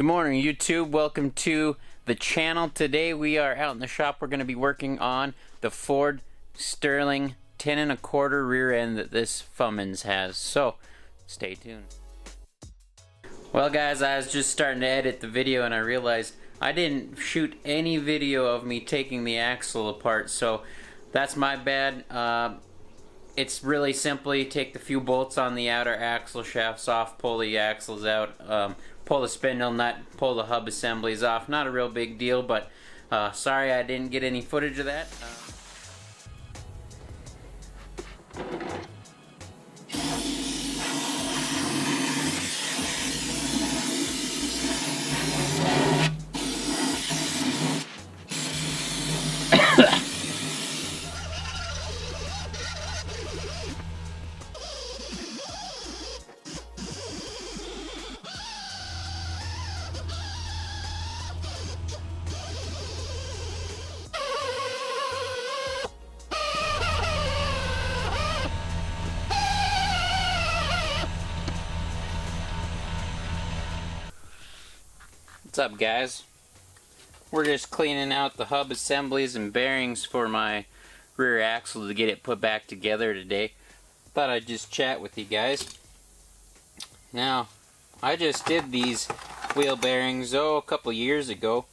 Good morning, YouTube. Welcome to the channel. Today we are out in the shop. We're going to be working on the Ford Sterling 10 1/4 rear end that this Fummins has. So stay tuned. Well guys, I was just starting to edit the video and I realized I didn't shoot any video of me taking the axle apart, so that's my bad. It's really simply take the few bolts on the outer axle shafts off, pull the axles out, pull the spindle nut, pull the hub assemblies off. Not a real big deal, but sorry I didn't get any footage of that. What's up guys? We're just cleaning out the hub assemblies and bearings for my rear axle to get it put back together today. Thought I'd just chat with you guys. Now, I just did these wheel bearings a couple years ago,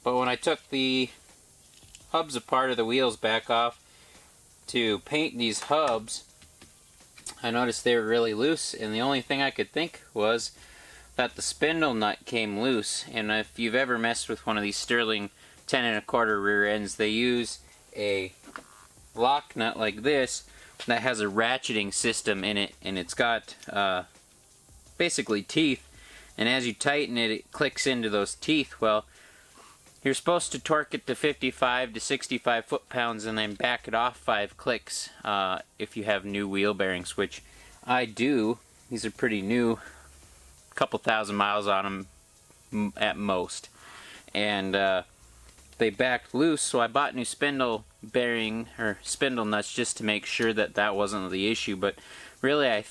but when I took the hubs apart or the wheels back off to paint these hubs, I noticed they were really loose, and the only thing I could think was that the spindle nut came loose. And if you've ever messed with one of these Sterling 10 1/4 rear ends, they use a lock nut like this that has a ratcheting system in it, and it's got basically teeth, and as you tighten it, it clicks into those teeth. Well, you're supposed to torque it to 55 to 65 foot-pounds and then back it off 5 clicks if you have new wheel bearings, which I do. These are pretty new, couple thousand miles on them at most, and they backed loose, so I bought new spindle bearing or spindle nuts just to make sure that that wasn't the issue. But really, I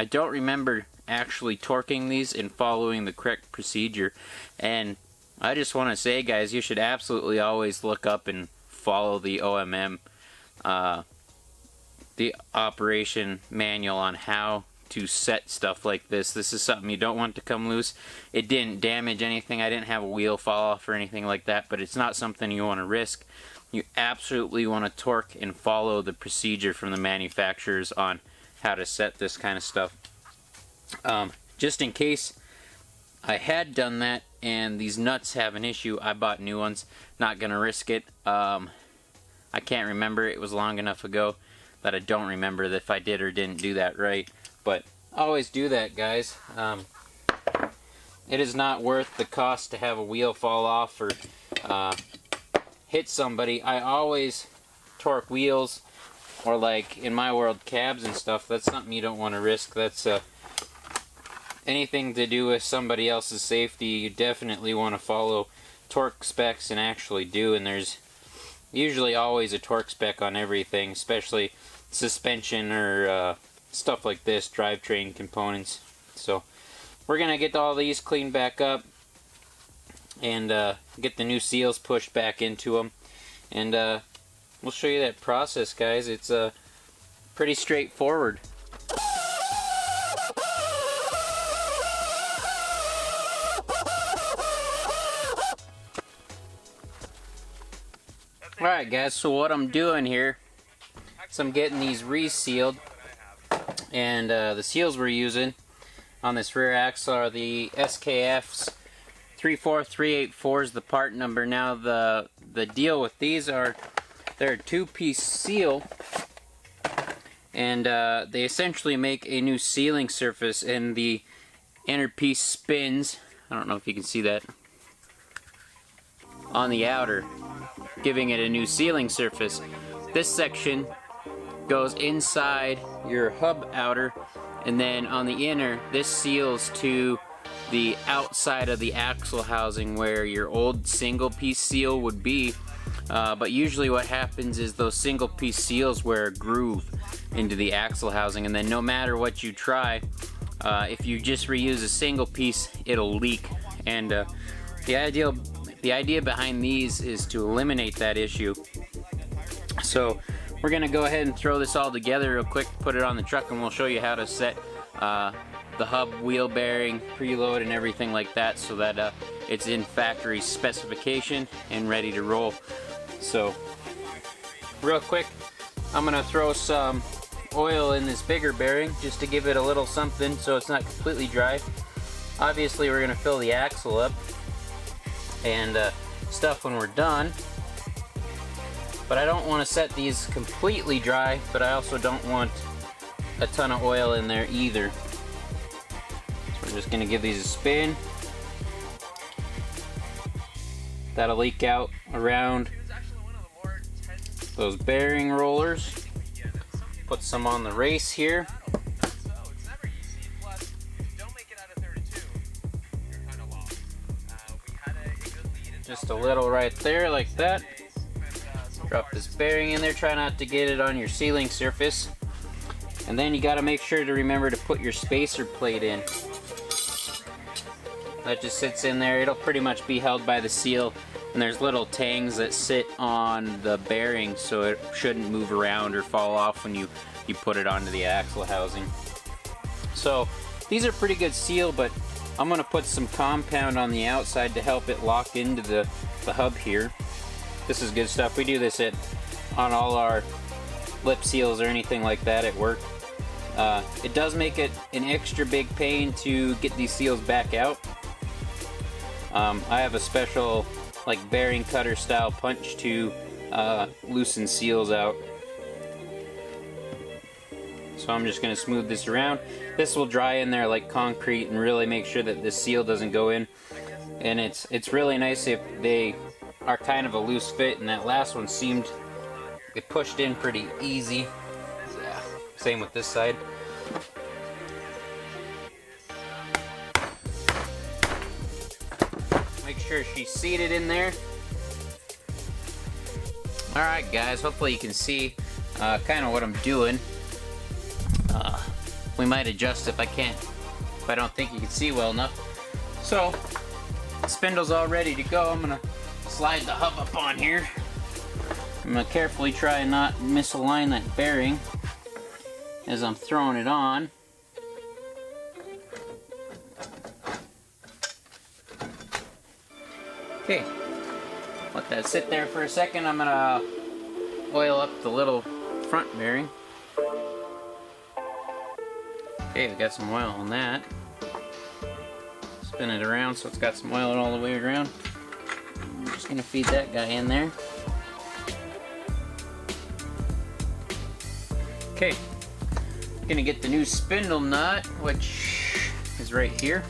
don't remember actually torquing these and following the correct procedure. And I just want to say guys, you should absolutely always look up and follow the OMM, the operation manual on how to set stuff like this. This is something you don't want to come loose. It didn't damage anything. I didn't have a wheel fall off or anything like that, but it's not something you want to risk. You absolutely want to torque and follow the procedure from the manufacturers on how to set this kind of stuff. Just in case I had done that and these nuts have an issue, I bought new ones. Not gonna risk it. I can't remember. It was long enough ago that I don't remember if I did or didn't do that right. But always do that, guys. It is not worth the cost to have a wheel fall off or hit somebody. I always torque wheels, or like in my world, cabs and stuff. That's something you don't want to risk. That's anything to do with somebody else's safety. You definitely want to follow torque specs and actually do. And there's usually always a torque spec on everything, especially suspension or stuff like this, drivetrain components. So we're gonna get all these cleaned back up and get the new seals pushed back into them, and we'll show you that process, guys. It's pretty straightforward. Alright guys, so what I'm doing here is I'm getting these resealed. And the seals we're using on this rear axle are the SKF's 34384 is the part number. Now the deal with these are they're a 2-piece seal, and they essentially make a new sealing surface, and the inner piece spins. I don't know if you can see that on the outer, giving it a new sealing surface. This section goes inside your hub outer, and then on the inner, this seals to the outside of the axle housing where your old single piece seal would be. But usually what happens is those single piece seals wear a groove into the axle housing, and then no matter what you try, if you just reuse a single piece, it'll leak And the idea behind these is to eliminate that issue. So we're gonna go ahead and throw this all together real quick, put it on the truck, and we'll show you how to set the hub, wheel bearing, preload, and everything like that, so that it's in factory specification and ready to roll. So real quick, I'm gonna throw some oil in this bigger bearing just to give it a little something so it's not completely dry. Obviously we're gonna fill the axle up and stuff when we're done, but I don't want to set these completely dry, but I also don't want a ton of oil in there either. So we're just gonna give these a spin. That'll leak out around those bearing rollers. Put some on the race here. Just a little right there, like that. Drop this bearing in there. Try not to get it on your sealing surface. And then you gotta make sure to remember to put your spacer plate in. That just sits in there. It'll pretty much be held by the seal. And there's little tangs that sit on the bearing, so it shouldn't move around or fall off when you put it onto the axle housing. So these are pretty good seal, but I'm gonna put some compound on the outside to help it lock into the hub here. This is good stuff. We do this on all our lip seals or anything like that at work. It does make it an extra big pain to get these seals back out. I have a special like bearing cutter style punch to loosen seals out. So I'm just going to smooth this around. This will dry in there like concrete and really make sure that this seal doesn't go in. And it's really nice if they are kind of a loose fit, and that last one seemed, it pushed in pretty easy. Yeah. Same with this side. Make sure she's seated in there. Alright guys, hopefully you can see kind of what I'm doing. We might adjust if I don't think you can see well enough. So, the spindle's all ready to go. I'm gonna slide the hub up on here. I'm gonna carefully try and not misalign that bearing as I'm throwing it on. Okay, let that sit there for a second. I'm gonna oil up the little front bearing. Okay, we got some oil on that. Spin it around so it's got some oil all the way around. I'm just gonna feed that guy in there. Okay, gonna get the new spindle nut, which is right here.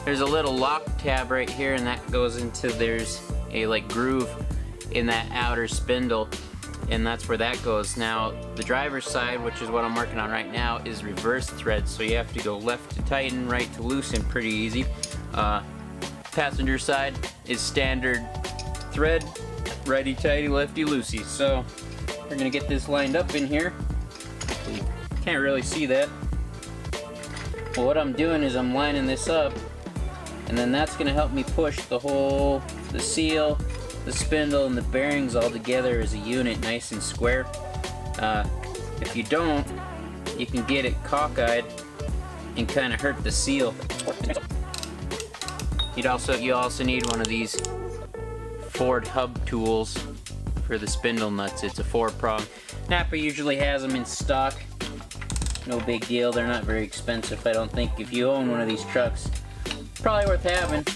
There's a little lock tab right here, and that goes into, there's a like groove in that outer spindle, and that's where that goes. Now the driver's side, which is what I'm working on right now, is reverse thread, so you have to go left to tighten, right to loosen, pretty easy. Passenger side is standard thread, righty tighty, lefty loosey. So we're gonna get this lined up in here. You can't really see that. Well, what I'm doing is I'm lining this up, and then that's gonna help me push the seal, the spindle, and the bearings all together as a unit, nice and square. If you don't, you can get it cockeyed and kind of hurt the seal. You also need one of these Ford hub tools for the spindle nuts. It's a 4-prong. Napa usually has them in stock. No big deal. They're not very expensive, I don't think. If you own one of these trucks, probably worth having.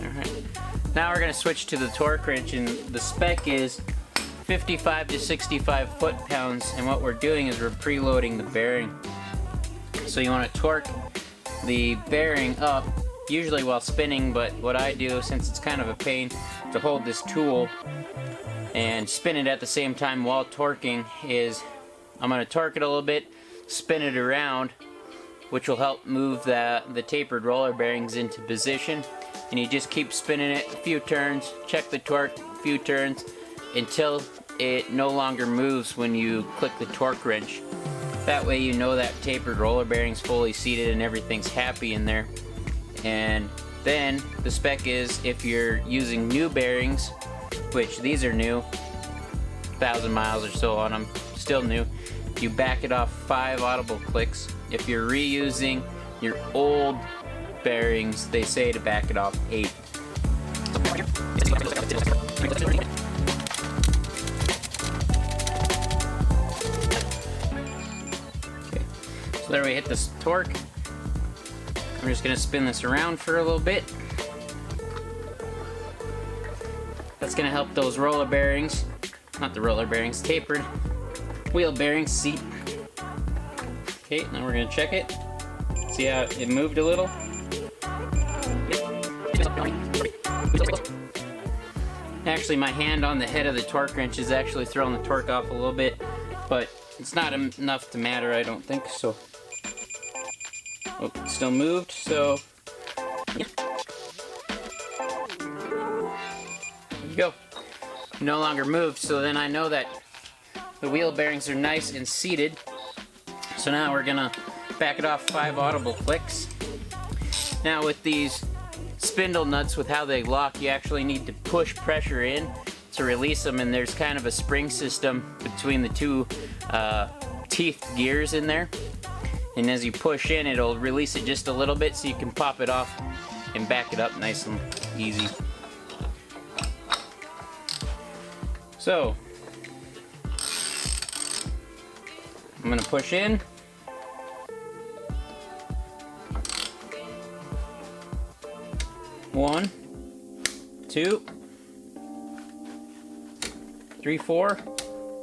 Alright. Now we're going to switch to the torque wrench, and the spec is 55 to 65 foot-pounds, and what we're doing is we're preloading the bearing. So you want to torque the bearing up, usually while spinning, but what I do, since it's kind of a pain to hold this tool and spin it at the same time while torquing, is I'm going to torque it a little bit, spin it around, which will help move the tapered roller bearings into position, and you just keep spinning it a few turns, check the torque, a few turns, until it no longer moves when you click the torque wrench. That way you know that tapered roller bearing's fully seated and everything's happy in there. And then the spec is, if you're using new bearings, which these are new, 1,000 miles or so on them, still new, you back it off 5 audible clicks. If you're reusing your old bearings, they say to back it off 8. Okay, so there we hit this torque. I'm just going to spin this around for a little bit. That's going to help those roller bearings, not the roller bearings, tapered wheel bearings seat. Okay, now we're going to check it. See how it moved a little? Actually, my hand on the head of the torque wrench is actually throwing the torque off a little bit, but it's not enough to matter, I don't think. So, oh, it still moved, so there you go. No longer moved, so then I know that the wheel bearings are nice and seated. So now we're gonna back it off 5 audible clicks. Now with these spindle nuts, with how they lock, you actually need to push pressure in to release them, and there's kind of a spring system between the two teethed gears in there. And as you push in, it'll release it just a little bit, so you can pop it off and back it up nice and easy. So I'm gonna push in. One, 2, 3, 4,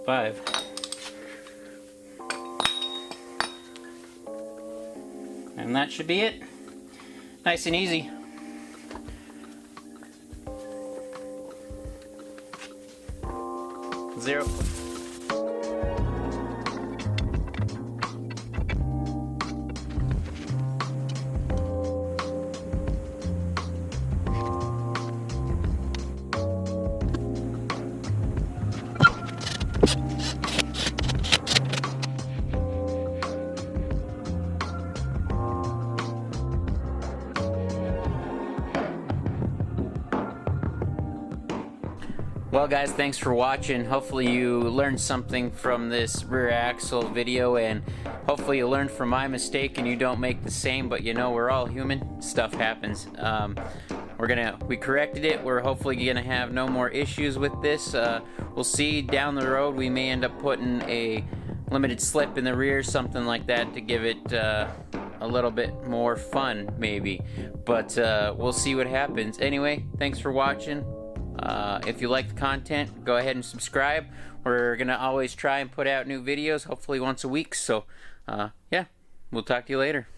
5. And that should be it. Nice and easy. Zero. Well guys, thanks for watching. Hopefully you learned something from this rear axle video, and hopefully you learned from my mistake and you don't make the same, but you know, we're all human. Stuff happens. We corrected it. We're hopefully gonna have no more issues with this. We'll see down the road. We may end up putting a limited slip in the rear, something like that, to give it a little bit more fun maybe, but we'll see what happens. Anyway, thanks for watching. If you like the content, go ahead and subscribe. We're gonna always try and put out new videos, hopefully once a week. So yeah, we'll talk to you later.